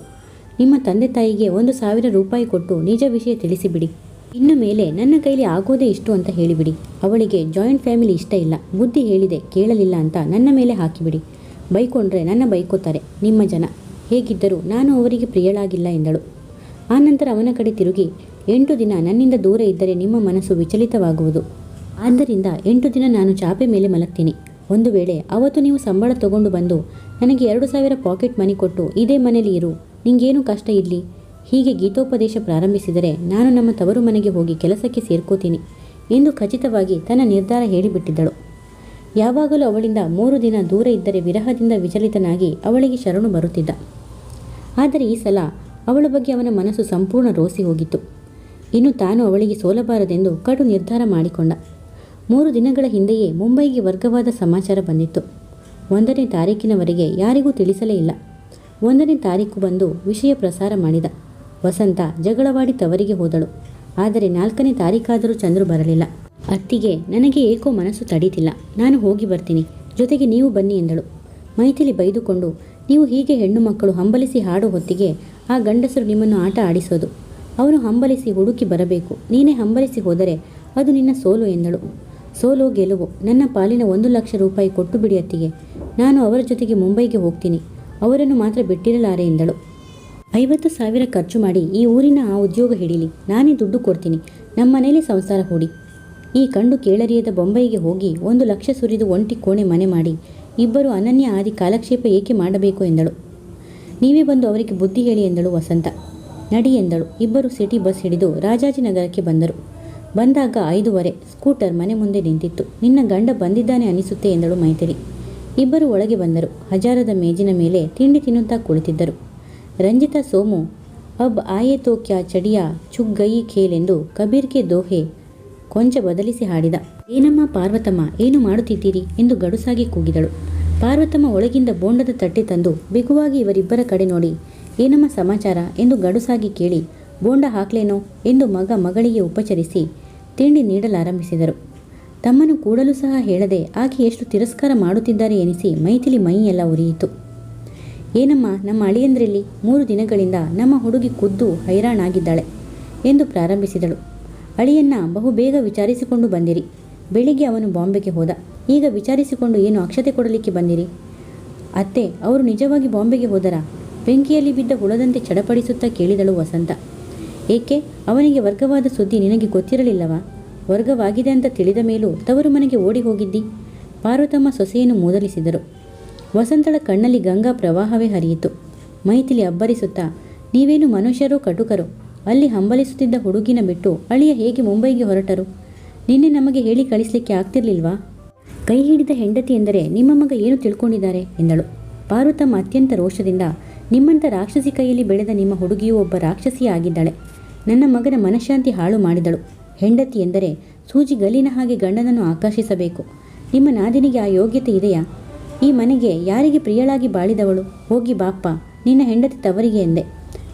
ನಿಮ್ಮ ತಂದೆ ತಾಯಿಗೆ 1,000 ರೂಪಾಯಿ ಕೊಟ್ಟು ನಿಜ ವಿಷಯ ತಿಳಿಸಿಬಿಡಿ. ಇನ್ನು ಮೇಲೆ ನನ್ನ ಕೈಲಿ ಆಗೋದೇ ಇಷ್ಟು ಅಂತ ಹೇಳಿಬಿಡಿ. ಅವಳಿಗೆ ಜಾಯಿಂಟ್ ಫ್ಯಾಮಿಲಿ ಇಷ್ಟ ಇಲ್ಲ, ಬುದ್ಧಿ ಹೇಳಿದೆ ಕೇಳಲಿಲ್ಲ ಅಂತ ನನ್ನ ಮೇಲೆ ಹಾಕಿಬಿಡಿ. ಬೈಕೊಂಡ್ರೆ ನನ್ನ ಬೈಕೋತಾರೆ ನಿಮ್ಮ ಜನ. ಹೇಗಿದ್ದರೂ ನಾನು ಅವರಿಗೆ ಪ್ರಿಯಳಾಗಿಲ್ಲ ಎಂದಳು. ಆನಂತರ ಅವನ ಕಡೆ ತಿರುಗಿ, 8 ದಿನ ನನ್ನಿಂದ ದೂರ ಇದ್ದರೆ ನಿಮ್ಮ ಮನಸ್ಸು ವಿಚಲಿತವಾಗುವುದು. ಆದ್ದರಿಂದ 8 ದಿನ ನಾನು ಚಾಪೆ ಮೇಲೆ ಮಲಗ್ತೀನಿ. ಒಂದು ವೇಳೆ ಅವತ್ತು ನೀವು ಸಂಬಳ ತಗೊಂಡು ಬಂದು ನನಗೆ 2,000 ಪಾಕೆಟ್ ಮನಿ ಕೊಟ್ಟು ಇದೇ ಮನೇಲಿ ಇರು, ನಿಂಗೇನು ಕಷ್ಟ ಇರಲಿ, ಹೀಗೆ ಗೀತೋಪದೇಶ ಪ್ರಾರಂಭಿಸಿದರೆ ನಾನು ನಮ್ಮ ತವರು ಮನೆಗೆ ಹೋಗಿ ಕೆಲಸಕ್ಕೆ ಸೇರ್ಕೋತೀನಿ ಎಂದು ಖಚಿತವಾಗಿ ತನ್ನ ನಿರ್ಧಾರ ಹೇಳಿಬಿಟ್ಟಿದ್ದಳು. ಯಾವಾಗಲೂ ಅವಳಿಂದ 3 ದಿನ ದೂರ ಇದ್ದರೆ ವಿರಹದಿಂದ ವಿಚಲಿತನಾಗಿ ಅವಳಿಗೆ ಶರಣು ಬರುತ್ತಿದ್ದ. ಆದರೆ ಈ ಸಲ ಅವಳ ಬಗ್ಗೆ ಅವನ ಮನಸ್ಸು ಸಂಪೂರ್ಣ ರೋಸಿ ಹೋಗಿತ್ತು. ಇನ್ನು ತಾನು ಅವಳಿಗೆ ಸೋಲಬಾರದೆಂದು ಕಡು ನಿರ್ಧಾರ ಮಾಡಿಕೊಂಡ. 3 ದಿನಗಳ ಹಿಂದೆಯೇ ಮುಂಬೈಗೆ ವರ್ಗವಾದ ಸಮಾಚಾರ ಬಂದಿತ್ತು. 1ನೇ ತಾರೀಕಿನವರೆಗೆ ಯಾರಿಗೂ ತಿಳಿಸಲೇ ಇಲ್ಲ. 1ನೇ ತಾರೀಕು ಬಂದು ವಿಷಯ ಪ್ರಸಾರ ಮಾಡಿದ. ವಸಂತ ಜಗಳವಾಡಿ ತವರಿಗೆ ಹೋದಳು. ಆದರೆ 4ನೇ ತಾರೀಕಾದರೂ ಚಂದ್ರು ಬರಲಿಲ್ಲ. ಅತ್ತಿಗೆ, ನನಗೆ ಏಕೋ ಮನಸ್ಸು ತಡೀತಿಲ್ಲ, ನಾನು ಹೋಗಿ ಬರ್ತೀನಿ, ಜೊತೆಗೆ ನೀವು ಬನ್ನಿ ಎಂದಳು. ಮೈಥಿಲಿ ಬೈದುಕೊಂಡು, ನೀವು ಹೀಗೆ ಹೆಣ್ಣು ಮಕ್ಕಳು ಹಂಬಲಿಸಿ ಹಾಡೋ ಹೊತ್ತಿಗೆ ಆ ಗಂಡಸರು ನಿಮ್ಮನ್ನು ಆಟ ಆಡಿಸೋದು. ಅವನು ಹಂಬಲಿಸಿ ಹುಡುಕಿ ಬರಬೇಕು, ನೀನೇ ಹಂಬಲಿಸಿ ಹೋದರೆ ಅದು ನಿನ್ನ ಸೋಲು ಎಂದಳು. ಸೋಲು ಗೆಲುವು, ನನ್ನ ಪಾಲಿನ 1 ಲಕ್ಷ ರೂಪಾಯಿ ಕೊಟ್ಟು ಬಿಡಿ ಅತ್ತಿಗೆ, ನಾನು ಅವರ ಜೊತೆಗೆ ಮುಂಬೈಗೆ ಹೋಗ್ತೀನಿ, ಅವರನ್ನು ಮಾತ್ರ ಬಿಟ್ಟಿರಲಾರೆ ಎಂದಳು. 50,000 ಖರ್ಚು ಮಾಡಿ ಈ ಊರಿನ ಆ ಉದ್ಯೋಗ ಹಿಡೀಲಿ, ನಾನೇ ದುಡ್ಡು ಕೊಡ್ತೀನಿ, ನಮ್ಮ ಮನೇಲಿ ಸಂಸಾರ ಹೂಡಿ. ಈ ಕಂಡು ಕೇಳರಿಯದ ಬೊಂಬೈಗೆ ಹೋಗಿ 1 ಲಕ್ಷ ಸುರಿದು ಒಂಟಿ ಕೋಣೆ ಮನೆ ಮಾಡಿ ಇಬ್ಬರು ಅನನ್ಯ ಆದಿ ಕಾಲಕ್ಷೇಪ ಏಕೆ ಮಾಡಬೇಕು ಎಂದಳು. ನೀವೇ ಬಂದು ಅವರಿಗೆ ಬುದ್ಧಿ ಹೇಳಿ ಎಂದಳು ವಸಂತ. ನಡಿ ಎಂದಳು. ಇಬ್ಬರು ಸಿಟಿ ಬಸ್ ಹಿಡಿದು ರಾಜಾಜಿನಗರಕ್ಕೆ ಬಂದರು. ಬಂದಾಗ 5:15 ಸ್ಕೂಟರ್ ಮನೆ ಮುಂದೆ ನಿಂತಿತ್ತು. ನಿನ್ನ ಗಂಡ ಬಂದಿದ್ದಾನೆ ಅನಿಸುತ್ತೆ ಎಂದಳು ಮೈಥಿಲಿ. ಇಬ್ಬರು ಒಳಗೆ ಬಂದರು. ಹಜಾರದ ಮೇಜಿನ ಮೇಲೆ ತಿಂಡಿ ತಿನ್ನುತ್ತಾ ಕುಳಿತಿದ್ದರು. ರಂಜಿತಾ ಸೋಮು ಅಬ್ ಆಯೆ ತೋ ಕ್ಯಾ ಚಡಿಯಾ ಚುಗ್ ಗಯಿ ಖೇಲ್ ಎಂದು ಕಬೀರ್ಗೆ ದೋಹೆ ಕೊಂಚ ಬದಲಿಸಿ ಹಾಡಿದ. ಏನಮ್ಮ ಪಾರ್ವತಮ್ಮ, ಏನು ಮಾಡುತ್ತಿದ್ದೀರಿ ಎಂದು ಗಡುಸಾಗಿ ಕೂಗಿದಳು. ಪಾರ್ವತಮ್ಮ ಒಳಗಿಂದ ಬೋಂಡದ ತಟ್ಟೆ ತಂದು ಬಿಗುವಾಗಿ ಇವರಿಬ್ಬರ ಕಡೆ ನೋಡಿ, ಏನಮ್ಮ ಸಮಾಚಾರ ಎಂದು ಗಡುಸಾಗಿ ಕೇಳಿ, ಬೋಂಡ ಹಾಕ್ಲೇನೋ ಎಂದು ಮಗಳಿಗೆ ಉಪಚರಿಸಿ ತಿಂಡಿ ನೀಡಲಾರಂಭಿಸಿದರು. ತಮ್ಮನ್ನು ಕೂಡಲು ಸಹ ಹೇಳದೆ ಆಕೆ ಎಷ್ಟು ತಿರಸ್ಕಾರ ಮಾಡುತ್ತಿದ್ದಾರೆ ಎನಿಸಿ ಮೈಥಿಲಿ ಮೈಯೆಲ್ಲ ಉರಿಯಿತು. ಏನಮ್ಮ, ನಮ್ಮ ಅಳಿಯಂದ್ರಲ್ಲಿ 3 ದಿನಗಳಿಂದ ನಮ್ಮ ಹುಡುಗಿ ಖುದ್ದು ಹೈರಾಣಾಗಿದ್ದಾಳೆ ಎಂದು ಪ್ರಾರಂಭಿಸಿದಳು. ಅಳಿಯನ್ನ ಬಹುಬೇಗ ವಿಚಾರಿಸಿಕೊಂಡು ಬಂದಿರಿ. ಬೆಳಿಗ್ಗೆ ಅವನು ಬಾಂಬೆಗೆ ಹೋದ, ಈಗ ವಿಚಾರಿಸಿಕೊಂಡು ಏನು ಅಕ್ಷತೆ ಕೊಡಲಿಕ್ಕೆ ಬಂದಿರಿ? ಅತ್ತೆ, ಅವರು ನಿಜವಾಗಿ ಬಾಂಬೆಗೆ ಹೋದರಾ? ಬೆಂಕಿಯಲ್ಲಿ ಬಿದ್ದ ಹುಳದಂತೆ ಚಡಪಡಿಸುತ್ತಾ ಕೇಳಿದಳು ವಸಂತ. ಏಕೆ, ಅವನಿಗೆ ವರ್ಗವಾದ ಸುದ್ದಿ ನಿನಗೆ ಗೊತ್ತಿರಲಿಲ್ಲವಾ? ವರ್ಗವಾಗಿದೆ ಅಂತ ತಿಳಿದ ಮೇಲೂ ತವರು ಮನೆಗೆ ಓಡಿ ಹೋಗಿದ್ದಿ? ಪಾರ್ವತಮ್ಮ ಸೊಸೆಯನ್ನು ಮೂದಲಿಸಿದರು. ವಸಂತಳ ಕಣ್ಣಲ್ಲಿ ಗಂಗಾ ಪ್ರವಾಹವೇ ಹರಿಯಿತು. ಮೈಥಿಲಿ ಅಬ್ಬರಿಸುತ್ತಾ, ನೀವೇನು ಮನುಷ್ಯರೋ ಕಟುಕರೋ? ಅಲ್ಲಿ ಹಂಬಲಿಸುತ್ತಿದ್ದ ಹುಡುಗಿನ ಬಿಟ್ಟು ಅಳಿಯ ಹೇಗೆ ಮುಂಬೈಗೆ ಹೊರಟರು? ನಿನ್ನೆ ನಮಗೆ ಹೇಳಿ ಕಳಿಸ್ಲಿಕ್ಕೆ ಆಗ್ತಿರ್ಲಿಲ್ವಾ? ಕೈ ಹಿಡಿದ ಹೆಂಡತಿ ಎಂದರೆ ನಿಮ್ಮ ಮಗ ಏನು ತಿಳ್ಕೊಂಡಿದ್ದಾರೆ ಎಂದಳು. ಪಾರ್ವತಮ್ಮ ಅತ್ಯಂತ ರೋಷದಿಂದ, ನಿಮ್ಮಂಥ ರಾಕ್ಷಸಿ ಕೈಯಲ್ಲಿ ಬೆಳೆದ ನಿಮ್ಮ ಹುಡುಗಿಯೂ ಒಬ್ಬ ರಾಕ್ಷಸಿಯೇ ಆಗಿದ್ದಾಳೆ. ನನ್ನ ಮಗನ ಮನಃಶಾಂತಿ ಹಾಳು ಮಾಡಿದಳು. ಹೆಂಡತಿ ಎಂದರೆ ಸೂಜಿ ಗಲ್ಲಿನ ಹಾಗೆ ಗಂಡನನ್ನು ಆಕರ್ಷಿಸಬೇಕು. ನಿಮ್ಮ ನಾದಿನಿಗೆ ಆ ಯೋಗ್ಯತೆ ಇದೆಯಾ? ಈ ಮನೆಗೆ ಯಾರಿಗೆ ಪ್ರಿಯಳಾಗಿ ಬಾಳಿದವಳು? ಹೋಗಿ ಬಾಪ್ಪ, ನಿನ್ನ ಹೆಂಡತಿ ತವರಿಗೆ ಎಂದೆ.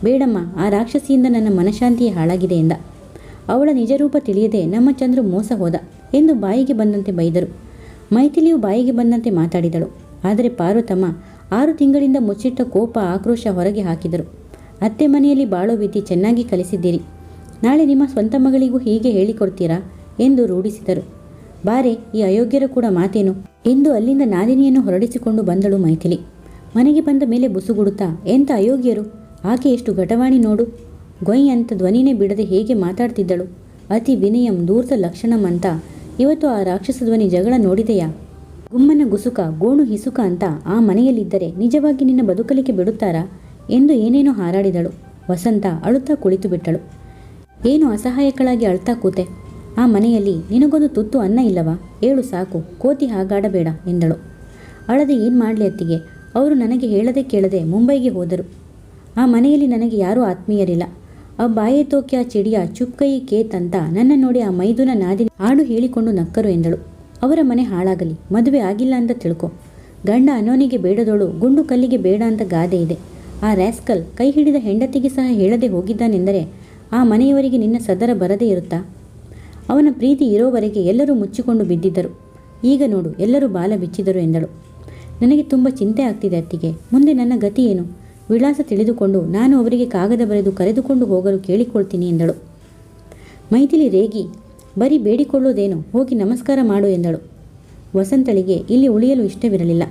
ಬೇಡಮ್ಮ, ಆ ರಾಕ್ಷಸಿಯಿಂದ ನನ್ನ ಮನಃಶಾಂತಿಯೇ ಹಾಳಾಗಿದೆ ಎಂದ. ಅವಳ ನಿಜರೂಪ ತಿಳಿಯದೆ ನಮ್ಮ ಚಂದ್ರು ಮೋಸ ಹೋದ ಎಂದು ಬಾಯಿಗೆ ಬಂದಂತೆ ಬೈದರು. ಮೈಥಿಲಿಯು ಬಾಯಿಗೆ ಬಂದಂತೆ ಮಾತಾಡಿದಳು. ಆದರೆ ಪಾರ್ವತಮ್ಮ 6 ತಿಂಗಳಿಂದ ಮುಚ್ಚಿಟ್ಟ ಕೋಪ ಆಕ್ರೋಶ ಹೊರಗೆ ಹಾಕಿದರು. ಅತ್ತೆ ಮನೆಯಲ್ಲಿ ಬಾಳೋ ವಿಧಿ ಚೆನ್ನಾಗಿ ಕಲಿಸಿದ್ದೀರಿ, ನಾಳೆ ನಿಮ್ಮ ಸ್ವಂತ ಮಗಳಿಗೂ ಹೀಗೆ ಹೇಳಿಕೊಡ್ತೀರಾ ಎಂದು ರೂಢಿಸಿದರು. ಬಾರೆ, ಈ ಅಯೋಗ್ಯರು ಕೂಡ ಮಾತೇನು ಎಂದು ಅಲ್ಲಿಂದ ನಾದಿನಿಯನ್ನು ಹೊರಡಿಸಿಕೊಂಡು ಬಂದಳು ಮೈಥಿಲಿ. ಮನೆಗೆ ಬಂದ ಮೇಲೆ ಬುಸುಗುಡುತ್ತಾ, ಎಂಥ ಅಯೋಗ್ಯರು, ಆಕೆ ಎಷ್ಟು ಘಟವಾಣಿ ನೋಡು, ಗೊಯ್ ಅಂತ ಧ್ವನಿನೇ ಬಿಡದೆ ಹೇಗೆ ಮಾತಾಡ್ತಿದ್ದಳು, ಅತಿ ವಿನಯಂ ದೂರ್ತ ಲಕ್ಷಣಂ ಅಂತ. ಇವತ್ತು ಆ ರಾಕ್ಷಸ ಧ್ವನಿ ಜಗಳ ನೋಡಿದೆಯಾ? ಗುಮ್ಮನ ಗುಸುಕ ಗೋಣು ಹಿಸುಕ ಅಂತ ಆ ಮನೆಯಲ್ಲಿದ್ದರೆ ನಿಜವಾಗಿ ನಿನ್ನ ಬದುಕಲಿಕ್ಕೆ ಬಿಡುತ್ತಾರಾ ಎಂದು ಏನೇನೋ ಹಾರಾಡಿದಳು. ವಸಂತ ಅಳುತ್ತಾ ಕುಳಿತು ಬಿಟ್ಟಳು. ಏನು ಅಸಹಾಯಕಳಾಗಿ ಅಳ್ತಾ ಕೂತೆ? ಆ ಮನೆಯಲ್ಲಿ ನಿನಗೊಂದು ತುತ್ತು ಅನ್ನ ಇಲ್ಲವಾ? ಏಳು ಸಾಕು, ಕೋತಿ ಹಾಗಾಡಬೇಡ ಎಂದಳು. ಅಳದೆ ಏನು ಮಾಡಲಿ ಅತ್ತಿಗೆ, ಅವರು ನನಗೆ ಹೇಳದೆ ಕೇಳದೆ ಮುಂಬೈಗೆ ಹೋದರು. ಆ ಮನೆಯಲ್ಲಿ ನನಗೆ ಯಾರೂ ಆತ್ಮೀಯರಿಲ್ಲ. ಆ ಬಾಯೆ ತೋಕ್ಯ ಚಿಡಿಯ ಚುಪ್ಕೈ ಕೇತ್ ಅಂತ ನನ್ನ ನೋಡಿ ಆ ಮೈದುನ ನಾದಿನಿ ಹಾಡು ಹೇಳಿಕೊಂಡು ನಕ್ಕರು ಎಂದಳು. ಅವರ ಮನೆ ಹಾಳಾಗಲಿ, ಮದುವೆ ಆಗಿಲ್ಲ ಅಂತ ತಿಳ್ಕೊ. ಗಂಡ ಅನ್ನೋನಿಗೆ ಬೇಡದೋಳು ಗುಂಡು ಕಲ್ಲಿಗೆ ಬೇಡ ಅಂತ ಗಾದೆ ಇದೆ. ಆ ರ್ಯಾಸ್ಕಲ್ ಕೈ ಹಿಡಿದ ಹೆಂಡತಿಗೆ ಸಹ ಹೇಳದೆ ಹೋಗಿದ್ದಾನೆಂದರೆ ಆ ಮನೆಯವರಿಗೆ ನಿನ್ನ ಸದರ ಬರದೇ ಇರುತ್ತಾ? ಅವನ ಪ್ರೀತಿ ಇರೋವರೆಗೆ ಎಲ್ಲರೂ ಮುಚ್ಚಿಕೊಂಡು ಬಿದ್ದಿದ್ದರು. ಈಗ ನೋಡು, ಎಲ್ಲರೂ ಬಾಲ ಬಿಚ್ಚಿದರು ಎಂದಳು. ನನಗೆ ತುಂಬ ಚಿಂತೆ ಆಗ್ತಿದೆ ಅತ್ತಿಗೆ, ಮುಂದೆ ನನ್ನ ಗತಿ ಏನು? ವಿಳಾಸ ತಿಳಿದುಕೊಂಡು ನಾನು ಅವರಿಗೆ ಕಾಗದ ಬರೆದು ಕರೆದುಕೊಂಡು ಹೋಗಲು ಕೇಳಿಕೊಳ್ತೀನಿ ಎಂದಳು. ಮೈಥಿಲಿ ರೇಗಿ, ಬರೀ ಬೇಡಿಕೊಳ್ಳೋದೇನು, ಹೋಗಿ ನಮಸ್ಕಾರ ಮಾಡು ಎಂದಳು. ವಸಂತಳಿಗೆ ಇಲ್ಲಿ ಉಳಿಯಲು ಇಷ್ಟವಿರಲಿಲ್ಲ.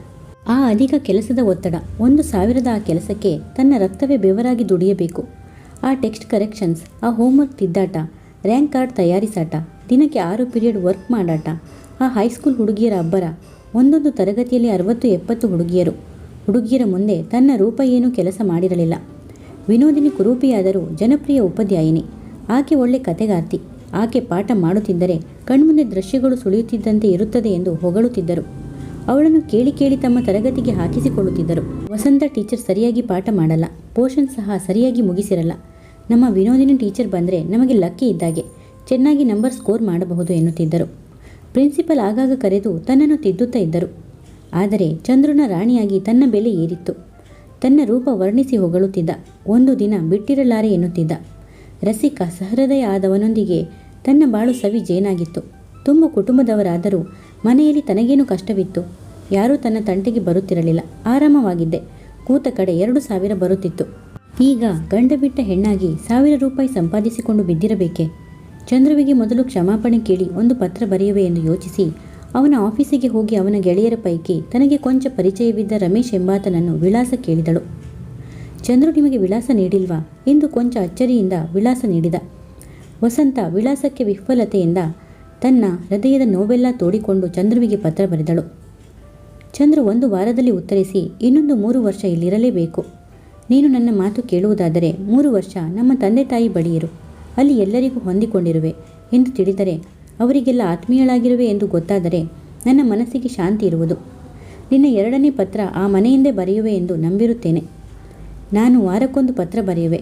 ಆ ಅಧಿಕ ಕೆಲಸದ ಒತ್ತಡ, 1,000 ಆ ಕೆಲಸಕ್ಕೆ ತನ್ನ ರಕ್ತವೇ ಬೆವರಾಗಿ ದುಡಿಯಬೇಕು. ಆ ಟೆಕ್ಸ್ಟ್ ಕರೆಕ್ಷನ್ಸ್, ಆ ಹೋಮ್ವರ್ಕ್ ತಿದ್ದಾಟ, ರ್ಯಾಂಕ್ ಕಾರ್ಡ್ ತಯಾರಿಸಾಟ, ದಿನಕ್ಕೆ 6 ಪೀರಿಯಡ್ ವರ್ಕ್ ಮಾಡಾಟ, ಆ ಹೈಸ್ಕೂಲ್ ಹುಡುಗಿಯರ ಅಬ್ಬರ, ಒಂದೊಂದು ತರಗತಿಯಲ್ಲಿ 60-70 ಹುಡುಗಿಯರ ಮುಂದೆ ತನ್ನ ರೂಪ ಏನೂ ಕೆಲಸ ಮಾಡಿರಲಿಲ್ಲ. ವಿನೋದಿನಿ ಕುರೂಪಿಯಾದರೂ ಜನಪ್ರಿಯ ಉಪಾಧ್ಯಾಯಿನಿ. ಆಕೆ ಒಳ್ಳೆ ಕತೆಗಾರ್ತಿ. ಆಕೆ ಪಾಠ ಮಾಡುತ್ತಿದ್ದರೆ ಕಣ್ಮುಂದೆ ದೃಶ್ಯಗಳು ಸುಳಿಯುತ್ತಿದ್ದಂತೆ ಇರುತ್ತದೆ ಎಂದು ಹೊಗಳುತ್ತಿದ್ದರು. ಅವಳನ್ನು ಕೇಳಿ ಕೇಳಿ ತಮ್ಮ ತರಗತಿಗೆ ಹಾಕಿಸಿಕೊಳ್ಳುತ್ತಿದ್ದರು. ವಸಂತ ಟೀಚರ್ ಸರಿಯಾಗಿ ಪಾಠ ಮಾಡಲ್ಲ, ಪೋರ್ಷನ್ ಸಹ ಸರಿಯಾಗಿ ಮುಗಿಸಿರಲ್ಲ. ನಮ್ಮ ವಿನೋದಿನಿ ಟೀಚರ್ ಬಂದರೆ ನಮಗೆ ಲಕ್ಕಿ ಇದ್ದಾಗೆ, ಚೆನ್ನಾಗಿ ನಂಬರ್ ಸ್ಕೋರ್ ಮಾಡಬಹುದು ಎನ್ನುತ್ತಿದ್ದರು. ಪ್ರಿನ್ಸಿಪಲ್ ಆಗಾಗ ಕರೆದು ತನ್ನನ್ನು ತಿದ್ದುತ್ತಾ ಇದ್ದರು. ಆದರೆ ಚಂದ್ರನ ರಾಣಿಯಾಗಿ ತನ್ನ ಬೆಲೆ ಏರಿತ್ತು. ತನ್ನ ರೂಪ ವರ್ಣಿಸಿ ಹೊಗಳುತ್ತಿದ್ದ. ಒಂದು ದಿನ ಬಿಟ್ಟಿರಲಾರೆ ಎನ್ನುತ್ತಿದ್ದ. ರಸಿಕ ಸಹೃದಯ ಆದವನೊಂದಿಗೆ ತನ್ನ ಬಾಳು ಸವಿ ಜೇನಾಗಿತ್ತು. ತುಂಬ ಕುಟುಂಬದವರಾದರೂ ಮನೆಯಲ್ಲಿ ತನಗೇನು ಕಷ್ಟವಿತ್ತು. ಯಾರೂ ತನ್ನ ತಂಟೆಗೆ ಬರುತ್ತಿರಲಿಲ್ಲ. ಆರಾಮವಾಗಿದ್ದೆ. ಕೂತ ಕಡೆ 2,000 ಬರುತ್ತಿತ್ತು. ಈಗ ಗಂಡ ಬಿಟ್ಟ ಹೆಣ್ಣಾಗಿ 1,000 ರೂಪಾಯಿ ಸಂಪಾದಿಸಿಕೊಂಡು ಬಿದ್ದಿರಬೇಕೆ? ಚಂದ್ರುವಿಗೆ ಮೊದಲು ಕ್ಷಮಾಪಣೆ ಕೇಳಿ ಒಂದು ಪತ್ರ ಬರೆಯುವೆ ಎಂದು ಯೋಚಿಸಿ ಅವನ ಆಫೀಸಿಗೆ ಹೋಗಿ ಅವನ ಗೆಳೆಯರ ಪೈಕಿ ತನಗೆ ಕೊಂಚ ಪರಿಚಯವಿದ್ದ ರಮೇಶ್ ಎಂಬಾತನನ್ನು ವಿಳಾಸ ಕೇಳಿದಳು. ಚಂದ್ರು ನಿಮಗೆ ವಿಳಾಸ ನೀಡಿಲ್ವಾ ಎಂದು ಕೊಂಚ ಅಚ್ಚರಿಯಿಂದ ವಿಳಾಸ ನೀಡಿದ. ವಸಂತ ವಿಳಾಸಕ್ಕೆ ವಿಫಲತೆಯಿಂದ ತನ್ನ ಹೃದಯದ ನೋವೆಲ್ಲ ತೋಡಿಕೊಂಡು ಚಂದ್ರುವಿಗೆ ಪತ್ರ ಬರೆದಳು. ಚಂದ್ರು 1 ವಾರದಲ್ಲಿ ಉತ್ತರಿಸಿ, ಇನ್ನೊಂದು 3 ವರ್ಷ ಇಲ್ಲಿರಲೇಬೇಕು. ನೀನು ನನ್ನ ಮಾತು ಕೇಳುವುದಾದರೆ 3 ವರ್ಷ ನಮ್ಮ ತಂದೆ ತಾಯಿ ಬಳಿ ಇರು. ಅಲ್ಲಿ ಎಲ್ಲರಿಗೂ ಹೊಂದಿಕೊಂಡಿರುವೆ ಎಂದು ತಿಳಿದರೆ, ಅವರಿಗೆಲ್ಲ ಆತ್ಮೀಯಳಾಗಿರುವೆ ಎಂದು ಗೊತ್ತಾದರೆ ನನ್ನ ಮನಸ್ಸಿಗೆ ಶಾಂತಿ ಇರುವುದು. ನಿನ್ನ 2ನೇ ಪತ್ರ ಆ ಮನೆಯಿಂದೇ ಬರೆಯುವೆ ಎಂದು ನಂಬಿರುತ್ತೇನೆ. ನಾನು ವಾರಕ್ಕೊಂದು ಪತ್ರ ಬರೆಯುವೆ.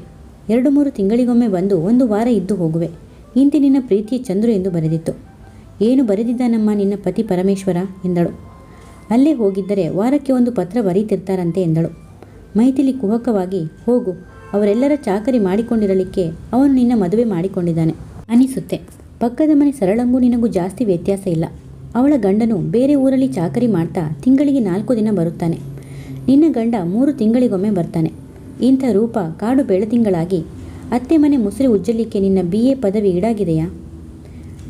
2-3 ತಿಂಗಳಿಗೊಮ್ಮೆ ಬಂದು 1 ವಾರ ಇದ್ದು ಹೋಗುವೆ. ಇಂತಿ ನಿನ್ನ ಪ್ರೀತಿಯ ಚಂದ್ರು ಎಂದು ಬರೆದಿತ್ತು. ಏನು ಬರೆದಿದ್ದಾನಮ್ಮ ನಿನ್ನ ಪತಿ ಪರಮೇಶ್ವರ ಎಂದಳು. ಅಲ್ಲೇ ಹೋಗಿದ್ದರೆ ವಾರಕ್ಕೆ 1 ಪತ್ರ ಬರೀತಿರ್ತಾರಂತೆ ಎಂದಳು. ಮೈಥಿಲಿ ಕುಹಕವಾಗಿ, ಹೋಗು, ಅವರೆಲ್ಲರ ಚಾಕರಿ ಮಾಡಿಕೊಂಡಿರಲಿಕ್ಕೆ ಅವನು ನಿನ್ನ ಮದುವೆ ಮಾಡಿಕೊಂಡಿದ್ದಾನೆ ಅನಿಸುತ್ತೆ. ಪಕ್ಕದ ಮನೆ ಸರಳಂಗೂ ನಿನಗೂ ಜಾಸ್ತಿ ವ್ಯತ್ಯಾಸ ಇಲ್ಲ. ಅವಳ ಗಂಡನು ಬೇರೆ ಊರಲ್ಲಿ ಚಾಕರಿ ಮಾಡ್ತಾ ತಿಂಗಳಿಗೆ 4 ದಿನ ಬರುತ್ತಾನೆ. ನಿನ್ನ ಗಂಡ 3 ತಿಂಗಳಿಗೊಮ್ಮೆ ಬರ್ತಾನೆ. ಇಂಥ ರೂಪ ಕಾಡು ಬೆಳದಿಂಗಳಾಗಿ ಅತ್ತೆ ಮನೆ ಮುಸುರೆ ಉಜ್ಜಲಿಕ್ಕೆ ನಿನ್ನ BA ಪದವಿ ಈಡಾಗಿದೆಯಾ?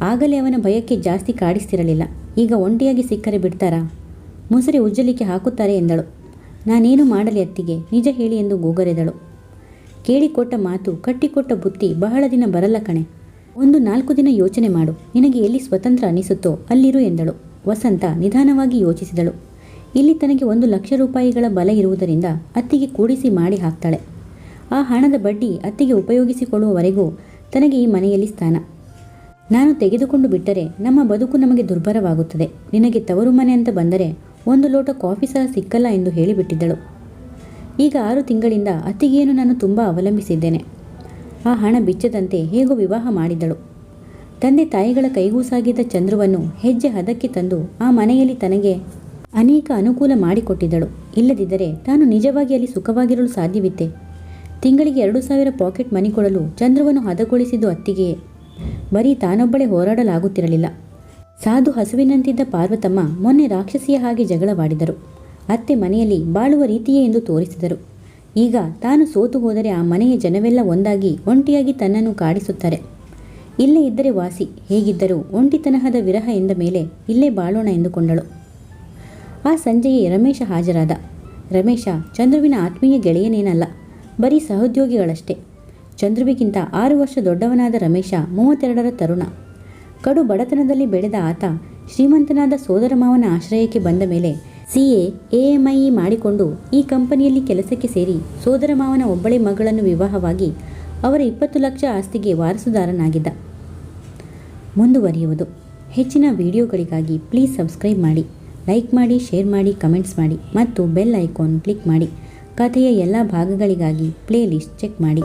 ಆಗಲೇ ಅವನ ಭಯಕ್ಕೆ ಜಾಸ್ತಿ ಕಾಡಿಸ್ತಿರಲಿಲ್ಲ. ಈಗ ಒಂಟಿಯಾಗಿ ಸಿಕ್ಕರೆ ಬಿಡ್ತಾರಾ? ಮುಸುರೆ ಉಜ್ಜಲಿಕ್ಕೆ ಹಾಕುತ್ತಾರೆ ಎಂದಳು. ನಾನೇನು ಮಾಡಲಿ ಅತ್ತಿಗೆ, ನಿಜ ಹೇಳಿ ಎಂದು ಗೂಗರೆದಳು. ಕೇಳಿಕೊಟ್ಟ ಮಾತು, ಕಟ್ಟಿಕೊಟ್ಟ ಬುತ್ತಿ ಬಹಳ ದಿನ ಬರಲ್ಲ ಕಣೆ. ಒಂದು 4 ದಿನ ಯೋಚನೆ ಮಾಡು. ನಿನಗೆ ಎಲ್ಲಿ ಸ್ವತಂತ್ರ ಅನಿಸುತ್ತೋ ಅಲ್ಲಿರು ಎಂದಳು. ವಸಂತ ನಿಧಾನವಾಗಿ ಯೋಚಿಸಿದಳು. ಇಲ್ಲಿ ತನಗೆ 1 ಲಕ್ಷ ರೂಪಾಯಿಗಳ ಬಲ ಇರುವುದರಿಂದ ಅತ್ತಿಗೆ ಕೂಡಿಸಿ ಮಾಡಿ ಹಾಕ್ತಾಳೆ. ಆ ಹಣದ ಬಡ್ಡಿ ಅತ್ತಿಗೆ ಉಪಯೋಗಿಸಿಕೊಳ್ಳುವವರೆಗೂ ತನಗೆ ಈ ಮನೆಯಲ್ಲಿ ಸ್ಥಾನ. ನಾನು ತೆಗೆದುಕೊಂಡು ಬಿಟ್ಟರೆ ನಮ್ಮ ಬದುಕು ನಮಗೆ ದುರ್ಭರವಾಗುತ್ತದೆ. ನಿನಗೆ ತವರು ಮನೆ ಅಂತ ಬಂದರೆ 1 ಲೋಟ ಕಾಫಿ ಸಹ ಸಿಕ್ಕಲ್ಲ ಎಂದು ಹೇಳಿಬಿಟ್ಟಿದ್ದಳು. ಈಗ 6 ತಿಂಗಳಿಂದ ಅತ್ತಿಗೆಯನ್ನು ನಾನು ತುಂಬ ಅವಲಂಬಿಸಿದ್ದೇನೆ. ಆ ಹಣ ಬಿಚ್ಚದಂತೆ ಹೇಗೋ ವಿವಾಹ ಮಾಡಿದಳು. ತಂದೆ ತಾಯಿಗಳ ಕೈಗೂಸಾಗಿದ್ದ ಚಂದ್ರುವನ್ನು ಹೆಜ್ಜೆ ಹದಕ್ಕೆ ತಂದು ಆ ಮನೆಯಲ್ಲಿ ತನಗೆ ಅನೇಕ ಅನುಕೂಲ ಮಾಡಿಕೊಟ್ಟಿದ್ದಳು. ಇಲ್ಲದಿದ್ದರೆ ತಾನು ನಿಜವಾಗಿ ಅಲ್ಲಿ ಸುಖವಾಗಿರಲು ಸಾಧ್ಯವಿತ್ತೆ. ತಿಂಗಳಿಗೆ 2,000 ಪಾಕೆಟ್ ಮನಿ ಕೊಡಲು ಚಂದ್ರುವನ್ನು ಹದಗೊಳಿಸಿದ್ದು ಅತ್ತಿಗೆಯೇ. ಬರೀ ತಾನೊಬ್ಬಳೇ ಹೋರಾಡಲಾಗುತ್ತಿರಲಿಲ್ಲ. ಸಾಧು ಹಸುವಿನಂತಿದ್ದ ಪಾರ್ವತಮ್ಮ ಮೊನ್ನೆ ರಾಕ್ಷಸಿಯ ಹಾಗೆ ಜಗಳವಾಡಿದರು. ಅತ್ತೆ ಮನೆಯಲ್ಲಿ ಬಾಳುವ ರೀತಿಯೇ ಎಂದು ತೋರಿಸಿದರು. ಈಗ ತಾನು ಸೋತು ಹೋದರೆ ಆ ಮನೆಯ ಜನವೆಲ್ಲ ಒಂದಾಗಿ ಒಂಟಿಯಾಗಿ ತನ್ನನ್ನು ಕಾಡಿಸುತ್ತಾರೆ. ಇಲ್ಲೇ ಇದ್ದರೆ ವಾಸಿ, ಹೇಗಿದ್ದರೂ ಒಂಟಿತನಹದ ವಿರಹ ಎಂದ ಮೇಲೆ ಇಲ್ಲೇ ಬಾಳೋಣ ಎಂದುಕೊಂಡಳು. ಆ ಸಂಜೆಯೇ ರಮೇಶ ಹಾಜರಾದ. ರಮೇಶ ಚಂದ್ರುವಿನ ಆತ್ಮೀಯ ಗೆಳೆಯನೇನಲ್ಲ, ಬರೀ ಸಹೋದ್ಯೋಗಿಗಳಷ್ಟೇ. ಚಂದ್ರುವಿಗಿಂತ 6 ವರ್ಷ ದೊಡ್ಡವನಾದ ರಮೇಶ 32ರ ತರುಣ. ಕಡು ಬಡತನದಲ್ಲಿ ಬೆಳೆದ ಆತ ಶ್ರೀಮಂತನಾದ ಸೋದರ ಮಾವನ ಆಶ್ರಯಕ್ಕೆ ಬಂದ ಮೇಲೆ CA AMIE ಮಾಡಿಕೊಂಡು ಈ ಕಂಪನಿಯಲ್ಲಿ ಕೆಲಸಕ್ಕೆ ಸೇರಿ ಸೋದರ ಮಾವನ ಒಬ್ಬಳೆ ಮಗಳನ್ನು ವಿವಾಹವಾಗಿ ಅವರ 20 ಲಕ್ಷ ಆಸ್ತಿಗೆ ವಾರಸುದಾರನಾಗಿದ್ದ. ಮುಂದುವರಿಯುವುದು. ಹೆಚ್ಚಿನ ವಿಡಿಯೋಗಳಿಗಾಗಿ ಪ್ಲೀಸ್ ಸಬ್ಸ್ಕ್ರೈಬ್ ಮಾಡಿ, ಲೈಕ್ ಮಾಡಿ, ಶೇರ್ ಮಾಡಿ, ಕಮೆಂಟ್ಸ್ ಮಾಡಿ ಮತ್ತು ಬೆಲ್ ಐಕಾನ್ ಕ್ಲಿಕ್ ಮಾಡಿ. ಕಥೆಯ ಎಲ್ಲ ಭಾಗಗಳಿಗಾಗಿ ಪ್ಲೇ ಲಿಸ್ಟ್ ಚೆಕ್ ಮಾಡಿ.